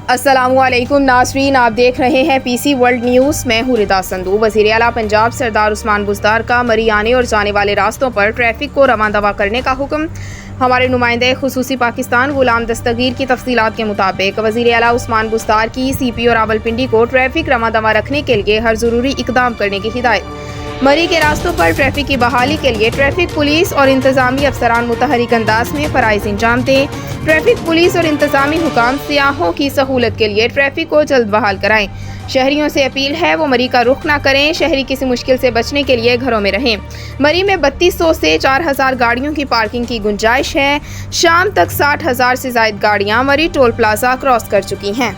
अस्सलामुअलैकुम नाज़रीन, आप देख रहे हैं पीसी वर्ल्ड न्यूज़। मैं हूँ रिदा संधू। वज़ीर आला पंजाब सरदार उस्मान बुज़दार का मरी आने और जाने वाले रास्तों पर ट्रैफिक को रवां दवा करने का हुक्म। हमारे नुमाइंदे खुसूसी पाकिस्तान गुलाम दस्तगीर की तफसीलात के मुताबिक वज़ीर आला उस्मान बुज़दार की सीपी और रावलपिंडी को ट्रैफिक रवां दवा रखने के लिए हर ज़रूरी इकदाम करने की हिदायत। मरी के रास्तों पर ट्रैफिक की बहाली के लिए ट्रैफिक पुलिस और इंतजामी अफसरान मुतहरिक अंदाज में फ़राइज़ अंजाम दें। ट्रैफिक पुलिस और इंतजामी हुकाम सियाहों की सहूलत के लिए ट्रैफिक को जल्द बहाल कराएं। शहरियों से अपील है वो मरी का रुख ना करें। शहरी किसी मुश्किल से बचने के लिए घरों में रहें। मरी में 3200 से 4000 गाड़ियों की पार्किंग की गुंजाइश है। शाम तक 60,000 से ज़ायद गाड़ियाँ मरी टोल प्लाजा क्रॉस कर चुकी हैं।